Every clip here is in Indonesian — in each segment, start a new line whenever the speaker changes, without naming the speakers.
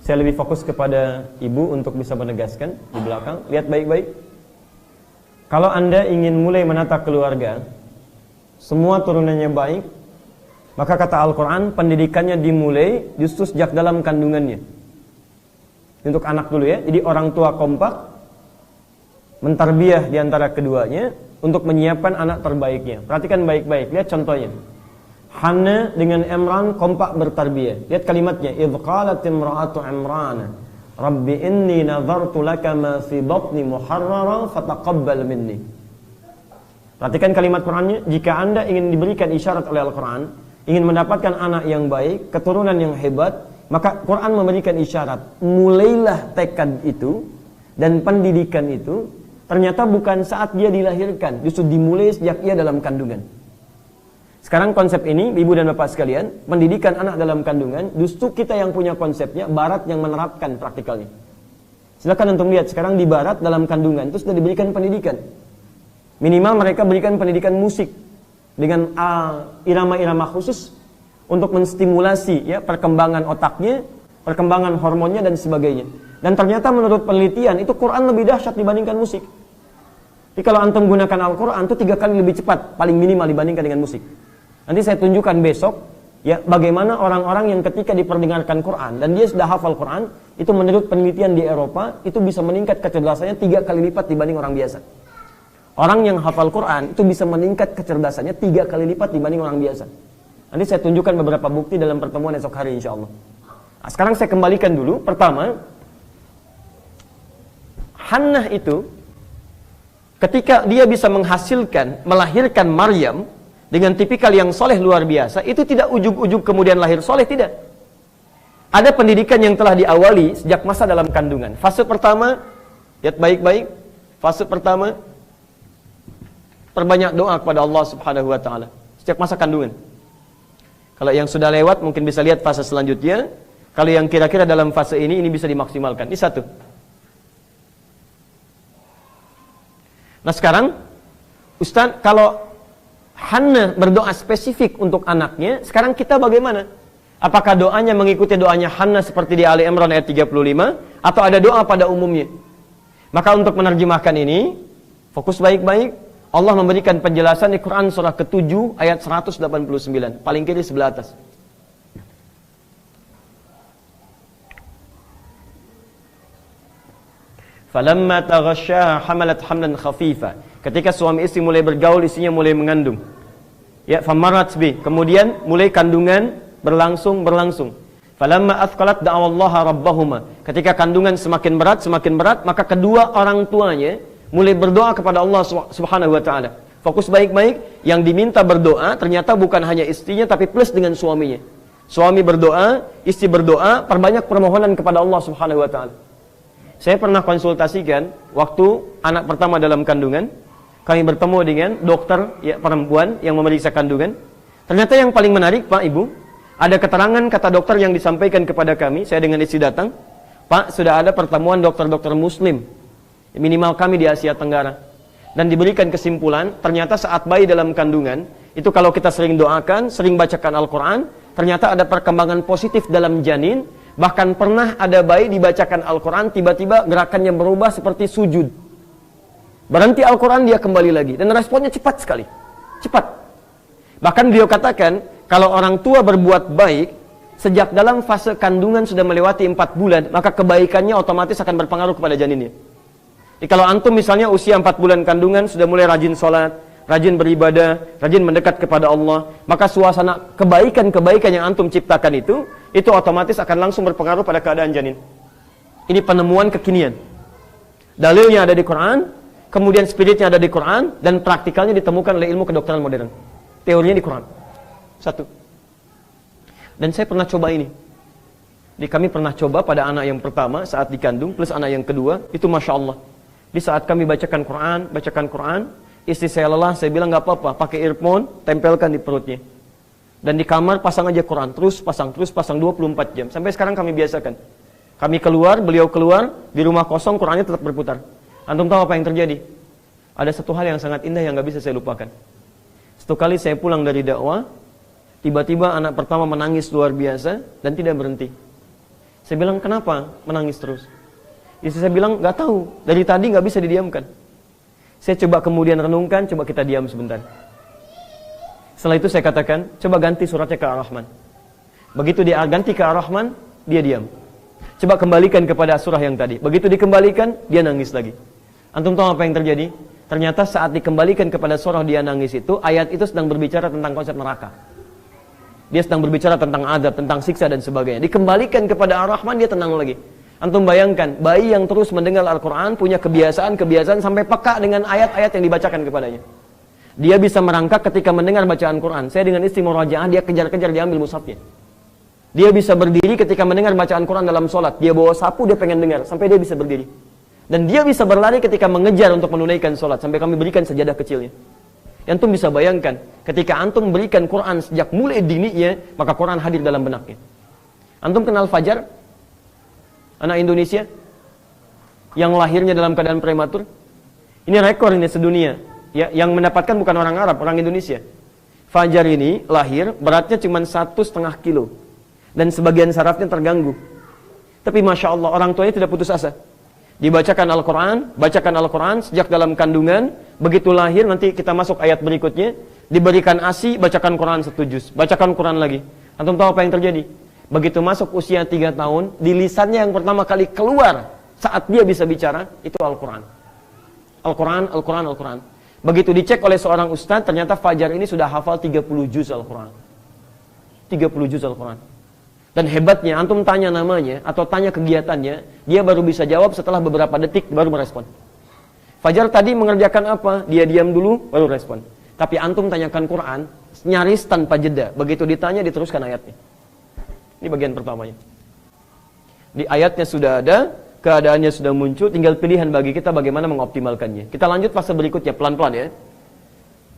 Saya lebih fokus kepada ibu untuk bisa menegaskan di belakang. Lihat baik-baik. Kalau Anda ingin mulai menata keluarga, semua turunannya baik, maka kata Al-Quran, pendidikannya dimulai justru sejak dalam kandungannya. Untuk anak dulu ya. Jadi orang tua kompak mentarbiyah di antara keduanya untuk menyiapkan anak terbaiknya. Perhatikan baik-baik. Lihat contohnya. Hannah dengan Imran kompak bertarbiyah. Lihat kalimatnya. Idh qalat imra'atu Imran, Rabbi inni nazartu laka ma fi batni muharrara fataqabbal minni. Perhatikan kalimat Qur'annya. Jika Anda ingin diberikan isyarat oleh Al-Quran, ingin mendapatkan anak yang baik, keturunan yang hebat, maka Quran memberikan isyarat. Mulailah tekad itu dan pendidikan itu ternyata bukan saat dia dilahirkan, justru dimulai sejak ia dalam kandungan. Sekarang konsep ini, ibu dan bapak sekalian, pendidikan anak dalam kandungan, justru kita yang punya konsepnya, barat yang menerapkan praktikalnya. Silakan untuk lihat, sekarang di barat dalam kandungan, itu sudah diberikan pendidikan. Minimal mereka berikan pendidikan musik, dengan irama-irama khusus, untuk menstimulasi ya, perkembangan otaknya, perkembangan hormonnya, dan sebagainya. Dan ternyata menurut penelitian, itu Quran lebih dahsyat dibandingkan musik. Jadi kalau antum gunakan Al-Quran, itu 3 kali lebih cepat, paling minimal dibandingkan dengan musik. Nanti saya tunjukkan besok ya bagaimana orang-orang yang ketika diperdengarkan Quran dan dia sudah hafal Quran, itu menurut penelitian di Eropa itu bisa meningkat kecerdasannya 3 kali lipat dibanding orang biasa. Orang yang hafal Quran itu bisa meningkat kecerdasannya 3 kali lipat dibanding orang biasa. Nanti saya tunjukkan beberapa bukti dalam pertemuan esok hari insyaallah. Nah, sekarang saya kembalikan dulu. Pertama, Hannah itu ketika dia bisa melahirkan Maryam dengan tipikal yang soleh luar biasa, itu tidak ujug-ujug kemudian lahir soleh, tidak. Ada pendidikan yang telah diawali sejak masa dalam kandungan. Fase pertama, lihat baik-baik. Fase pertama, perbanyak doa kepada Allah Subhanahu wa taala sejak masa kandungan. Kalau yang sudah lewat mungkin bisa lihat fase selanjutnya. Kalau yang kira-kira dalam fase ini bisa dimaksimalkan. Ini satu. Nah sekarang, Ustaz, kalau Hannah berdoa spesifik untuk anaknya, sekarang kita bagaimana? Apakah doanya mengikuti doanya Hannah seperti di Ali Imran ayat 35, atau ada doa pada umumnya? Maka untuk menerjemahkan ini, fokus baik-baik. Allah memberikan penjelasan di Quran surah ke-7 ayat 189, paling kiri sebelah atas. Falamma taghasyaha hamalat hamlan khafifa. Ketika suami istri mulai bergaul, istrinya mulai mengandung. Ya, famarat bi. Kemudian mulai kandungan berlangsung. Falamma athqalat da'awallaha rabbahuma. Ketika kandungan semakin berat, maka kedua orang tuanya mulai berdoa kepada Allah Subhanahu wa taala. Fokus baik-baik, yang diminta berdoa ternyata bukan hanya istrinya tapi plus dengan suaminya. Suami berdoa, istri berdoa, perbanyak permohonan kepada Allah Subhanahu wa taala. Saya pernah konsultasikan waktu anak pertama dalam kandungan, kami bertemu dengan dokter ya, perempuan yang memeriksa kandungan. Ternyata yang paling menarik, Pak, Ibu, ada keterangan kata dokter yang disampaikan kepada kami. Saya dengan istri datang, Pak, sudah ada pertemuan dokter-dokter muslim, minimal kami di Asia Tenggara, dan diberikan kesimpulan, ternyata saat bayi dalam kandungan, itu kalau kita sering doakan, sering bacakan Al-Quran, ternyata ada perkembangan positif dalam janin. Bahkan pernah ada bayi dibacakan Al-Quran, tiba-tiba gerakannya berubah seperti sujud. Berhenti Al-Quran, dia kembali lagi. Dan responnya cepat sekali. Cepat. Bahkan beliau katakan, kalau orang tua berbuat baik, sejak dalam fase kandungan sudah melewati 4 bulan, maka kebaikannya otomatis akan berpengaruh kepada janinnya. Jadi kalau antum misalnya usia 4 bulan kandungan, sudah mulai rajin sholat, rajin beribadah, rajin mendekat kepada Allah, maka suasana kebaikan-kebaikan yang antum ciptakan itu otomatis akan langsung berpengaruh pada keadaan janin. Ini penemuan kekinian. Dalilnya ada di Quran, kemudian spiritnya ada di Quran, dan praktikalnya ditemukan oleh ilmu kedokteran modern. Teorinya di Quran. Satu. Dan saya pernah coba ini. Jadi kami pernah coba pada anak yang pertama saat dikandung, plus anak yang kedua, itu Masya Allah. Di saat kami bacakan Quran, istri saya lelah, saya bilang gak apa-apa, pakai earphone, tempelkan di perutnya. Dan di kamar pasang aja Quran, terus pasang 24 jam. Sampai sekarang kami biasakan. Kami keluar, beliau keluar, di rumah kosong Qurannya tetap berputar. Antum tahu apa yang terjadi? Ada satu hal yang sangat indah yang gak bisa saya lupakan. Satu kali saya pulang dari dakwah, tiba-tiba anak pertama menangis luar biasa dan tidak berhenti. Saya bilang, kenapa menangis terus? Istri saya bilang, nggak tahu. Dari tadi nggak bisa didiamkan. Saya coba kemudian renungkan, coba kita diam sebentar. Setelah itu saya katakan, coba ganti suratnya ke Ar-Rahman. Begitu dia ganti ke Ar-Rahman, dia diam. Coba kembalikan kepada surah yang tadi. Begitu dikembalikan, dia nangis lagi. Antum tahu apa yang terjadi? Ternyata saat dikembalikan kepada surah dia nangis itu, ayat itu sedang berbicara tentang konsep neraka. Dia sedang berbicara tentang adab, tentang siksa dan sebagainya. Dikembalikan kepada Ar-Rahman, dia tenang lagi. Antum bayangkan, bayi yang terus mendengar Al-Quran punya kebiasaan sampai peka dengan ayat-ayat yang dibacakan kepadanya. Dia bisa merangkak ketika mendengar bacaan Quran. Saya dengan istri murajaah, dia kejar-kejar, dia ambil mushafnya. Dia bisa berdiri ketika mendengar bacaan Quran dalam sholat. Dia bawa sapu, dia pengen dengar, sampai dia bisa berdiri. Dan dia bisa berlari ketika mengejar untuk menunaikan sholat, sampai kami berikan sajadah kecilnya. Antum bisa bayangkan, ketika antum memberikan Quran sejak mulai dininya, maka Quran hadir dalam benaknya. Antum kenal Fajar? Anak Indonesia yang lahirnya dalam keadaan prematur. Ini rekor ini sedunia. Ya, yang mendapatkan bukan orang Arab, orang Indonesia. Fajar ini lahir beratnya cuma 1,5 kilo dan sebagian sarafnya terganggu. Tapi masya Allah, orang tuanya tidak putus asa. Dibacakan Al-Quran sejak dalam kandungan. Begitu lahir, nanti kita masuk ayat berikutnya, diberikan ASI, bacakan Quran 1 juz, bacakan Quran lagi. Antum tahu apa yang terjadi? Begitu masuk usia 3 tahun, di lisannya yang pertama kali keluar saat dia bisa bicara, itu Al-Quran. Al-Quran. Begitu dicek oleh seorang ustadz, ternyata Fajar ini sudah hafal 30 juz Al-Quran. 30 juz Al-Quran. Dan hebatnya, antum tanya namanya atau tanya kegiatannya, dia baru bisa jawab setelah beberapa detik baru merespon. Fajar tadi mengerjakan apa? Dia diam dulu, baru respon. Tapi antum tanyakan Quran, nyaris tanpa jeda. Begitu ditanya, diteruskan ayatnya. Ini bagian pertamanya. Di ayatnya sudah ada, keadaannya sudah muncul, tinggal pilihan bagi kita bagaimana mengoptimalkannya. Kita lanjut fase berikutnya, pelan-pelan ya.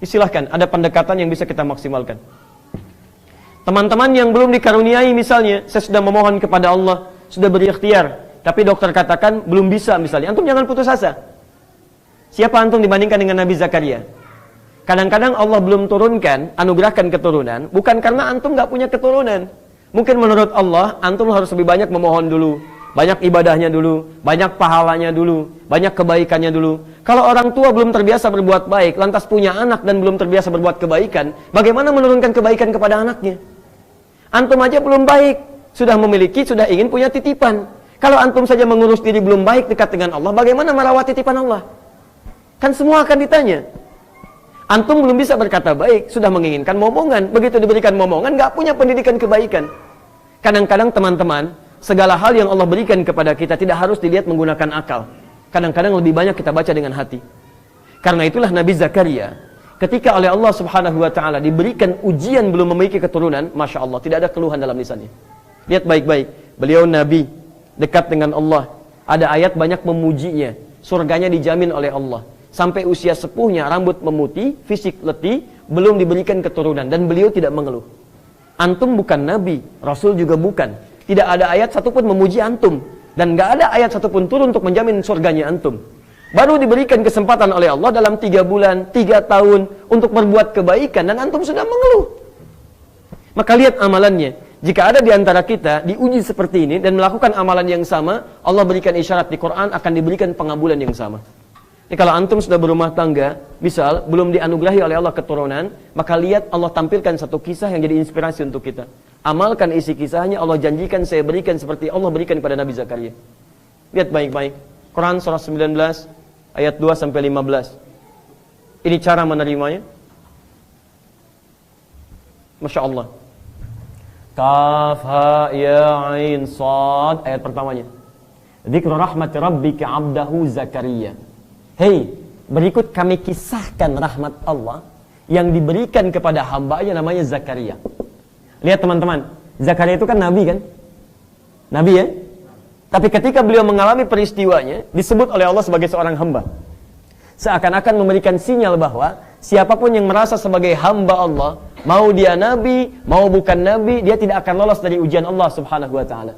Silahkan, ada pendekatan yang bisa kita maksimalkan. Teman-teman yang belum dikaruniai misalnya, saya sudah memohon kepada Allah, sudah berikhtiar, tapi dokter katakan belum bisa misalnya. Antum jangan putus asa. Siapa antum dibandingkan dengan Nabi Zakaria? Kadang-kadang Allah belum turunkan, anugerahkan keturunan, bukan karena antum gak punya keturunan. Mungkin menurut Allah, antum harus lebih banyak memohon dulu, banyak ibadahnya dulu, banyak pahalanya dulu, banyak kebaikannya dulu. Kalau orang tua belum terbiasa berbuat baik, lantas punya anak dan belum terbiasa berbuat kebaikan, bagaimana menurunkan kebaikan kepada anaknya? Antum aja belum baik, sudah memiliki, sudah ingin punya titipan. Kalau antum saja mengurus diri belum baik dekat dengan Allah, bagaimana merawat titipan Allah? Kan semua akan ditanya. Antum belum bisa berkata baik, sudah menginginkan momongan. Begitu diberikan momongan, gak punya pendidikan kebaikan. Kadang-kadang teman-teman, segala hal yang Allah berikan kepada kita tidak harus dilihat menggunakan akal. Kadang-kadang lebih banyak kita baca dengan hati. Karena itulah Nabi Zakaria, ketika oleh Allah subhanahu wa ta'ala diberikan ujian belum memiliki keturunan, Masya Allah, tidak ada keluhan dalam lisannya. Lihat baik-baik, beliau Nabi, dekat dengan Allah. Ada ayat banyak memujinya, surganya dijamin oleh Allah. Sampai usia sepuhnya, rambut memutih, fisik letih, belum diberikan keturunan, dan beliau tidak mengeluh. Antum bukan Nabi, Rasul juga bukan. Tidak ada ayat satupun memuji antum, dan gak ada ayat satupun turun untuk menjamin surganya antum. Baru diberikan kesempatan oleh Allah dalam 3 bulan, 3 tahun, untuk berbuat kebaikan, dan antum sudah mengeluh. Maka lihat amalannya. Jika ada di antara kita diuji seperti ini, dan melakukan amalan yang sama, Allah berikan isyarat di Quran akan diberikan pengabulan yang sama. Jadi kalau antum sudah berumah tangga, misal belum dianugerahi oleh Allah keturunan, maka lihat Allah tampilkan satu kisah yang jadi inspirasi untuk kita. Amalkan isi kisahnya, Allah janjikan saya berikan seperti Allah berikan kepada Nabi Zakaria. Lihat baik-baik. Quran surah 19 ayat 2 sampai 15. Ini cara menerimanya. Masya Allah. Kaf ha ya ain sad, ayat pertamanya. Dzikru rahmati rabbika 'abdahu Zakaria. Hei, berikut kami kisahkan rahmat Allah yang diberikan kepada hambanya namanya Zakaria. Lihat teman-teman, Zakaria itu kan nabi kan? Nabi ya? Tapi ketika beliau mengalami peristiwanya, disebut oleh Allah sebagai seorang hamba. Seakan-akan memberikan sinyal bahwa siapapun yang merasa sebagai hamba Allah, mau dia nabi, mau bukan nabi, dia tidak akan lolos dari ujian Allah subhanahu wa ta'ala.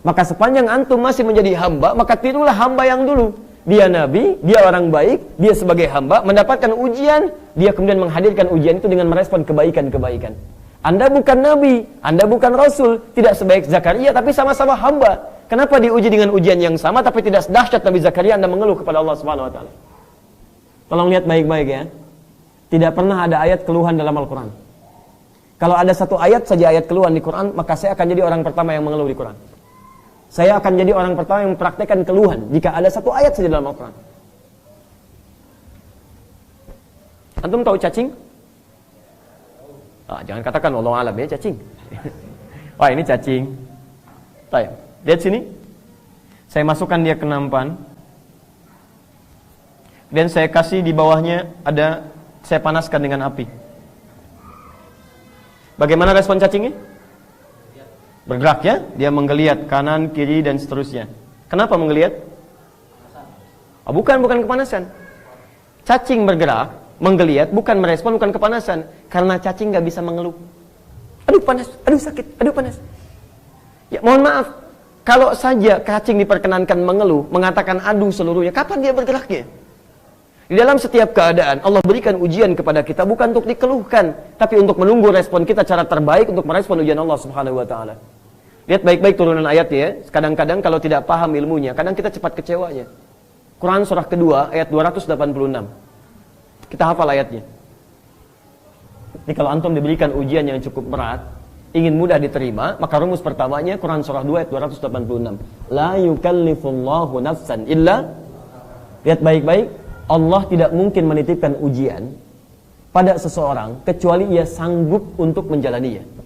Maka sepanjang antum masih menjadi hamba, maka tirulah hamba yang dulu. Dia nabi, dia orang baik, dia sebagai hamba, mendapatkan ujian, dia kemudian menghadirkan ujian itu dengan merespon kebaikan-kebaikan. Anda bukan nabi, Anda bukan rasul, tidak sebaik Zakaria, tapi sama-sama hamba. Kenapa diuji dengan ujian yang sama, tapi tidak sedahsyat Nabi Zakaria Anda mengeluh kepada Allah Subhanahu Wa Taala? Tolong lihat baik-baik ya. Tidak pernah ada ayat keluhan dalam Al-Quran. Kalau ada satu ayat saja ayat keluhan di Quran, maka saya akan jadi orang pertama yang mengeluh di Quran. Saya akan jadi orang pertama yang mempraktekkan keluhan jika ada satu ayat saja dalam Al-Quran. Antum tahu cacing? Jangan katakan wallahu alam ya, cacing. Wah, ini cacing. Baik, lihat sini. Saya masukkan dia ke nampan. Dan saya kasih di bawahnya saya panaskan dengan api. Bagaimana respon cacingnya? Bergerak ya, dia menggeliat kanan, kiri dan seterusnya. Kenapa menggeliat? Bukan kepanasan. Cacing bergerak, menggeliat, bukan merespon, bukan kepanasan. Karena cacing nggak bisa mengeluh. Aduh panas, aduh sakit, aduh panas. Ya mohon maaf, kalau saja cacing diperkenankan mengeluh, mengatakan aduh seluruhnya, kapan dia bergeraknya? Di dalam setiap keadaan, Allah berikan ujian kepada kita bukan untuk dikeluhkan, tapi untuk menunggu respon kita cara terbaik untuk merespon ujian Allah Subhanahu Wa Taala. Lihat baik-baik turunan ayat ya. Kadang-kadang kalau tidak paham ilmunya, kadang kita cepat kecewanya. Quran surah kedua ayat 286. Kita hafal ayatnya. Jadi kalau antum diberikan ujian yang cukup berat, ingin mudah diterima, maka rumus pertamanya Quran surah 2 ayat 286. La yukallifullahu nafsan illa. Lihat baik-baik, Allah tidak mungkin menitipkan ujian pada seseorang kecuali ia sanggup untuk menjalaninya.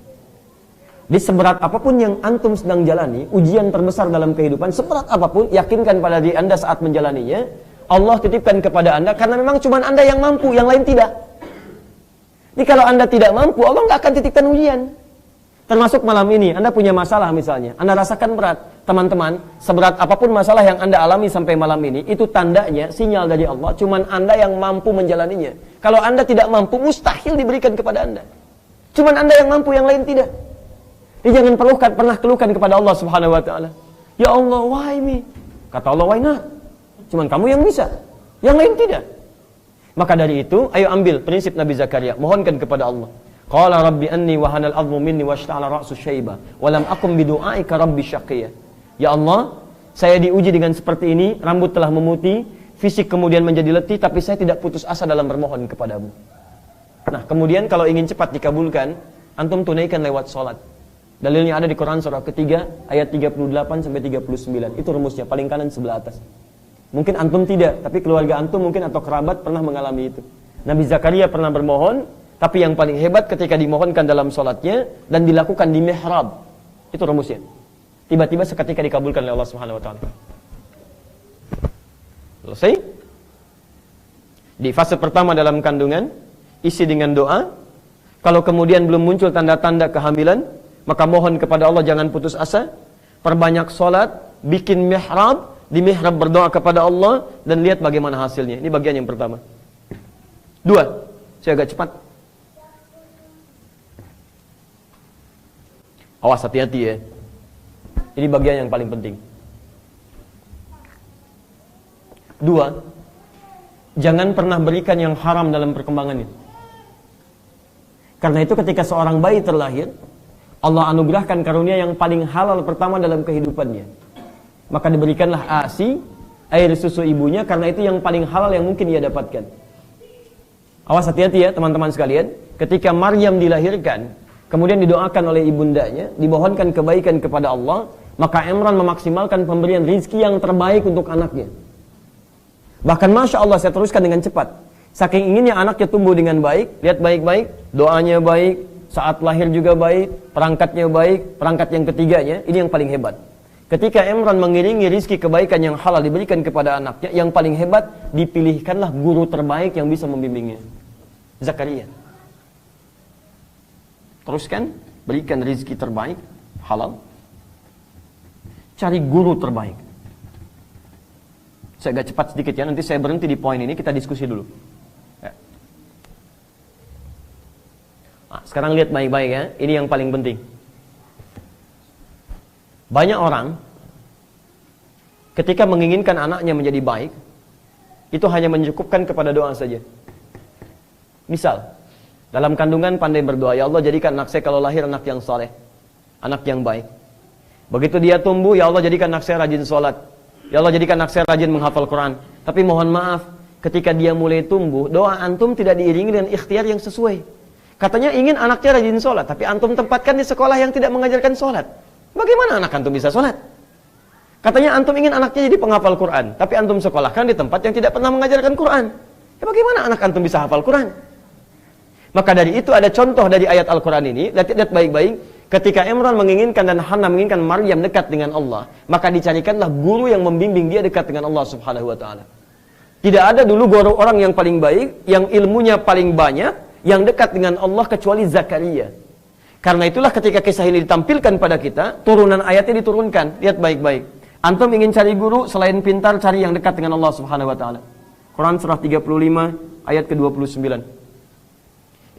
Di seberat apapun yang antum sedang jalani, ujian terbesar dalam kehidupan, seberat apapun, yakinkan pada diri Anda saat menjalaninya, Allah titipkan kepada Anda karena memang cuma Anda yang mampu, yang lain tidak. Jadi kalau Anda tidak mampu, Allah nggak akan titipkan ujian. Termasuk malam ini, Anda punya masalah misalnya, Anda rasakan berat. Teman-teman, seberat apapun masalah yang Anda alami sampai malam ini, itu tandanya, sinyal dari Allah, cuman Anda yang mampu menjalaninya. Kalau Anda tidak mampu, mustahil diberikan kepada Anda. Cuman Anda yang mampu, yang lain tidak. Jadi jangan pernah keluhkan kepada Allah Subhanahu Wa Taala. Ya Allah, why me? Kata Allah, why not? Cuman kamu yang bisa, yang lain tidak. Maka dari itu, ayo ambil prinsip Nabi Zakaria, mohonkan kepada Allah. Qala rabbi anni wa hanal 'azmu minni washta'ala ra'su syaiba wa lam akum bidu'aika rabbi syaqiyya. Ya Allah, saya diuji dengan seperti ini, rambut telah memutih, fisik kemudian menjadi letih, tapi saya tidak putus asa dalam bermohon kepadamu. Nah, kemudian kalau ingin cepat dikabulkan, antum tunaikan lewat salat. Dalilnya ada di Quran surah ketiga ayat 38 sampai 39. Itu rumusnya, paling kanan sebelah atas. Mungkin antum tidak, tapi keluarga antum mungkin atau kerabat pernah mengalami itu. Nabi Zakaria pernah bermohon, tapi yang paling hebat ketika dimohonkan dalam salatnya dan dilakukan di mihrab. Itu rumusnya. Tiba-tiba seketika dikabulkan oleh Allah Subhanahu Wa Taala. Selesai? Di fase pertama dalam kandungan, isi dengan doa. Kalau kemudian belum muncul tanda-tanda kehamilan, maka mohon kepada Allah jangan putus asa. Perbanyak salat, bikin mihrab, di mihrab berdoa kepada Allah dan lihat bagaimana hasilnya. Ini bagian yang pertama. 2, saya agak cepat. Awas, hati-hati ya. Ini bagian yang paling penting. 2, jangan pernah berikan yang haram dalam perkembangannya. Karena itu ketika seorang bayi terlahir, Allah anugerahkan karunia yang paling halal pertama dalam kehidupannya. Maka diberikanlah ASI, air susu ibunya, karena itu yang paling halal yang mungkin ia dapatkan. Awas, hati-hati ya teman-teman sekalian. Ketika Maryam dilahirkan, kemudian didoakan oleh ibundanya, dimohonkan kebaikan kepada Allah, maka Imran memaksimalkan pemberian rizki yang terbaik untuk anaknya. Bahkan Masya Allah, saya teruskan dengan cepat. Saking inginnya anaknya tumbuh dengan baik, lihat baik-baik, doanya baik, saat lahir juga baik, perangkatnya baik, perangkat yang ketiganya, ini yang paling hebat. Ketika Imran mengiringi rizki kebaikan yang halal diberikan kepada anaknya, yang paling hebat, dipilihkanlah guru terbaik yang bisa membimbingnya. Zakaria. Teruskan, berikan rizki terbaik, halal. Cari guru terbaik. Saya agak cepat sedikit ya, nanti saya berhenti di poin ini, kita diskusi dulu. Ya. Nah, sekarang lihat baik-baik ya, ini yang paling penting. Banyak orang, ketika menginginkan anaknya menjadi baik, itu hanya mencukupkan kepada doa saja. Misal, Dalam kandungan pandai berdoa, ya Allah jadikan anak saya kalau lahir anak yang soleh, anak yang baik. Begitu dia tumbuh, ya Allah jadikan anak saya rajin sholat, ya Allah jadikan anak saya rajin menghafal Quran. Tapi mohon maaf, ketika dia mulai tumbuh, doa antum tidak diiringi dengan ikhtiar yang sesuai. Katanya ingin anaknya rajin sholat, tapi antum tempatkan di sekolah yang tidak mengajarkan sholat. Bagaimana anak antum bisa sholat? Katanya antum ingin anaknya jadi penghafal Quran, tapi antum sekolahkan di tempat yang tidak pernah mengajarkan Quran. Ya bagaimana anak antum bisa hafal Quran? Maka dari itu ada contoh dari ayat Al-Quran ini, lihat baik-baik, ketika Imran menginginkan dan Hannah menginginkan Maryam dekat dengan Allah, maka dicarikanlah guru yang membimbing dia dekat dengan Allah Subhanahu wa taala. Tidak ada dulu guru orang yang paling baik, yang ilmunya paling banyak, yang dekat dengan Allah kecuali Zakaria. Karena itulah ketika kisah ini ditampilkan pada kita, turunan ayatnya diturunkan. Lihat baik-baik. Antum ingin cari guru, selain pintar, cari yang dekat dengan Allah Subhanahu wa taala. Quran surah 35 ayat ke-29.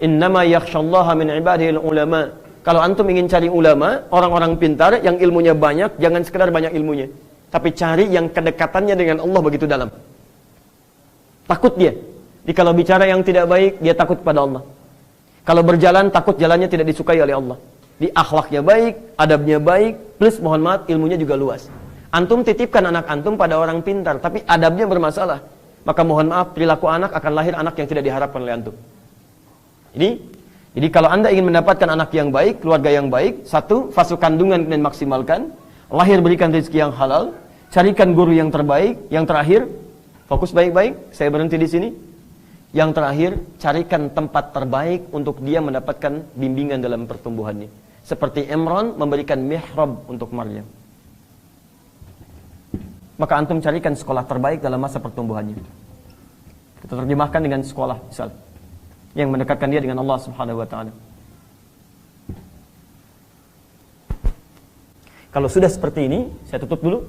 Innama yakhshallaha min ibadihil ulama. Kalau antum ingin cari ulama, orang-orang pintar yang ilmunya banyak, jangan sekedar banyak ilmunya, tapi cari yang kedekatannya dengan Allah begitu dalam. Takut dia. Jadi kalau bicara yang tidak baik, dia takut pada Allah. Kalau berjalan, takut jalannya tidak disukai oleh Allah. Di akhlaknya baik, adabnya baik, plus mohon maaf, ilmunya juga luas. Antum titipkan anak antum pada orang pintar, tapi adabnya bermasalah, maka mohon maaf, perilaku anak akan lahir anak yang tidak diharapkan oleh antum. Jadi kalau anda ingin mendapatkan anak yang baik, keluarga yang baik, satu, fase kandungan dan maksimalkan, lahir berikan rezeki yang halal, carikan guru yang terbaik, yang terakhir, fokus baik-baik, saya berhenti di sini. Yang terakhir, carikan tempat terbaik untuk dia mendapatkan bimbingan dalam pertumbuhannya. Seperti Imran memberikan mihrab untuk Maryam. Maka antum carikan sekolah terbaik dalam masa pertumbuhannya. Kita terjemahkan dengan sekolah, misal, yang mendekatkan dia dengan Allah Subhanahu wa taala. Kalau sudah seperti ini, saya tutup dulu.